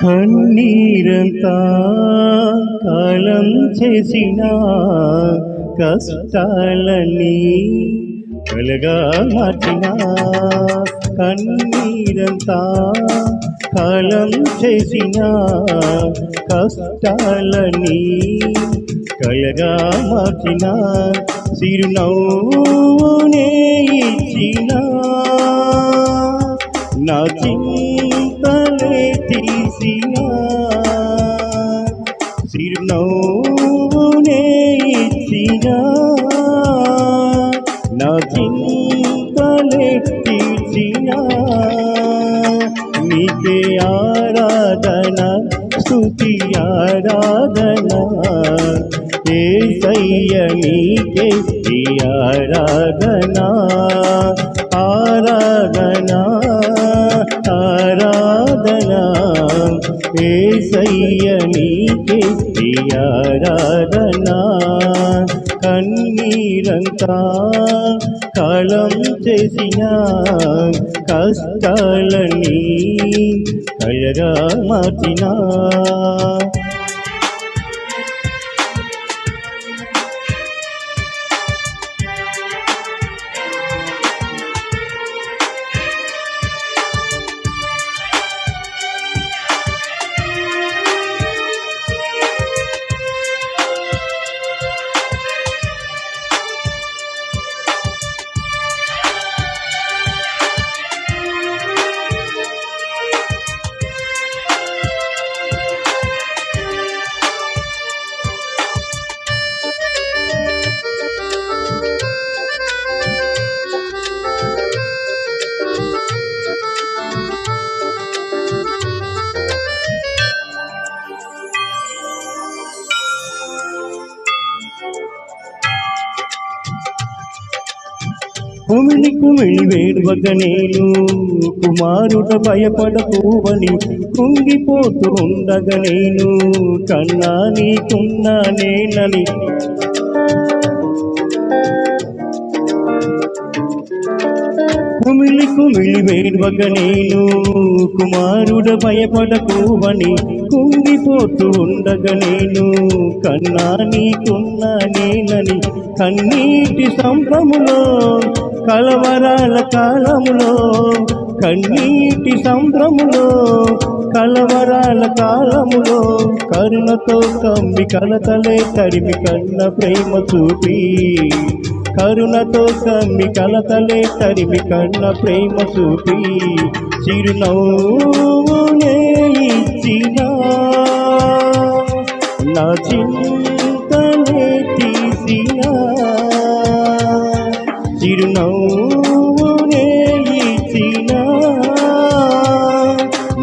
కన్నీరంతా కాలం చేసిన కష్టాలన్నీ కలగా మార్చిన కన్నీరంతా కాలం చేసిన కష్టాలన్నీ కలగా మార్చిన చిరునవ్వునే ఇచ్చిన నా చింతలే తీసిన చిరునవ్వునే ఇచ్చిన నా చింతలే తీర్చిన నీకే ఆరాధన స్తుతి ఆరాధన యేసయ్య నీకే ఆరాధన ఆరాధన ఆరాధన యేసయ్య నీకే ఆరాధన కన్నీరంతా కాలం చేసిన కష్టాలని కలగా మార్చిన కుమిలి కుమిలి వేడువక నేను కుమారుడ భయపడకూవని కుంగిపోతూ ఉండగా నేను కన్నా నీకున్నా నేనని కుమిలి కుమిలి వేడువక నేను కుమారుడ భయపడకూవని కుంగిపోతూ ఉండగా నేను కన్నా నీకున్నా నేనని కన్నీటి సంభ్రములో కలవరాల కాలములో కన్నీటి సంభ్రములో కలవరాల కాలములో కరుణతో కమ్మి కలతలే తరిమి కన్న ప్రేమ చూపి కరుణతో కమ్మి కలతలే తరిమి కన్న ప్రేమ చూపి చిరునవ్వునే ఇచ్చిన నా చింతనే తీసిన చిరునవ్వునే ఇచ్చిన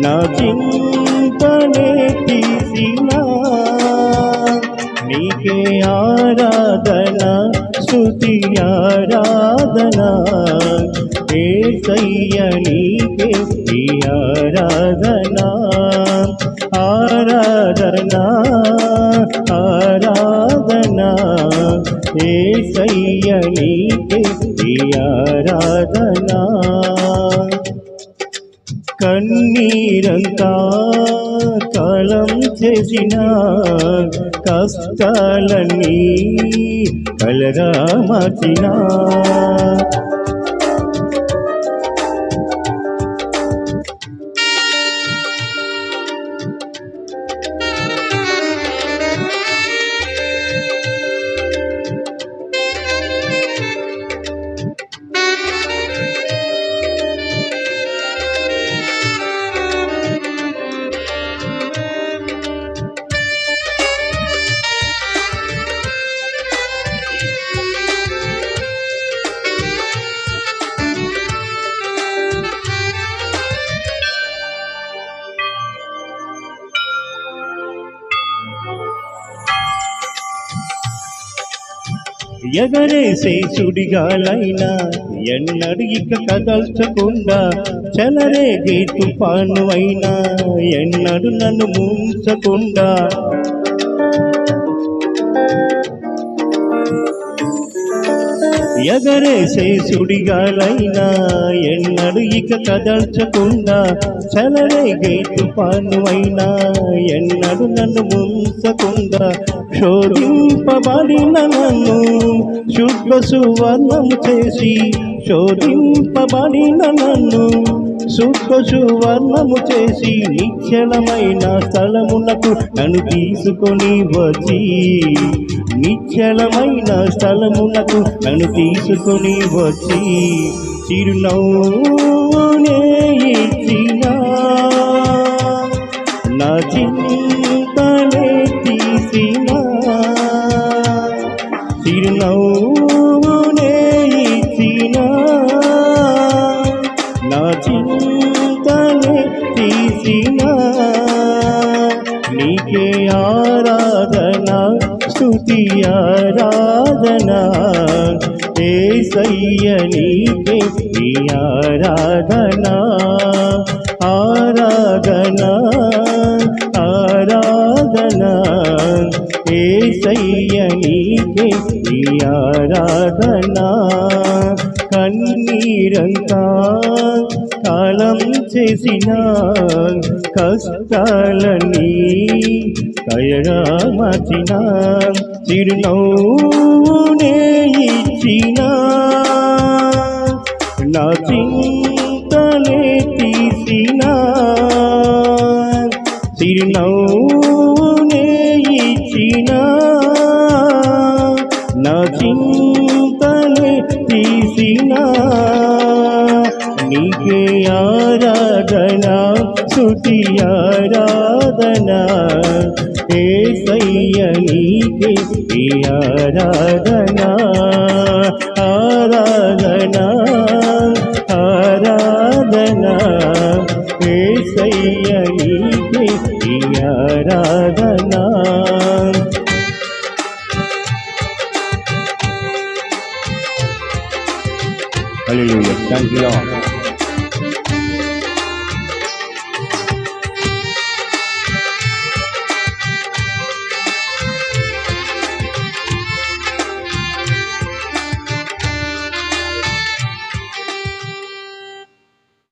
నా చింతనే తీసిన నీకే ఆరాధన స్తుతి ఆరాధన యేసయ్య నీకే ఆరాధన ఆరాధన ఆరాధన యేసయ్య నీకే ఆరాధన కన్నీరంతా కాలం చేసిన కష్టాలన్నీ కలగా మార్చిన ఎగరేసే సుడిగాలైనా ఎన్నడు ఇక కదల్చకుండా చెలరేగే తుఫాను అయినా ఎన్నడు నన్ను ముంచకుండా ఎగరేసే సుడిగాలైనా ఎన్నడు ఇక కదల్చకుండా చెలరేగే తుఫాను అయినా ఎన్నడు నన్ను ముంచకుండా శోధింపబడిన నన్ను శుద్ధ సువర్ణము చేసి శోధింపబడిన నన్ను శుద్ధ సువర్ణము చేసి నిశ్చలమైన స్థలమునకు నన్ను తీసుకొని వచ్చి నిశ్చలమైన స్థలమునకు నన్ను తీసుకొని వచ్చి చిరునవ్వునే ఇచ్చిన నా చింతనే తీసిన చిరునవ్వునే ఇచ్చిన నా చింతనే తీసిన నీకే ఆరాధన స్తుతి ఆరాధన యేసయ్య నీకే నీ ఆరాధన ఆరాధన ఆరాధన యేసయ్య నీకే నీ ఆరాధన కన్నీరంతా కాలం చేసిన కష్టాలని కయగా మార్చిన చిరునవ్వునే ఇచ్చిన నా చింతనే తీసిన చిరునవ్వునే ఇచ్చిన నా చింతనే తీసిన నీకే ఆరాధన స్తుతి ఆరాధన యేసయ్య నీకే ఈ ఆరాధన ఆరాధన ఆరాధన యేసయ్య నీకే ఈ ఆరాధన. Hallelujah. Thank you, Lord.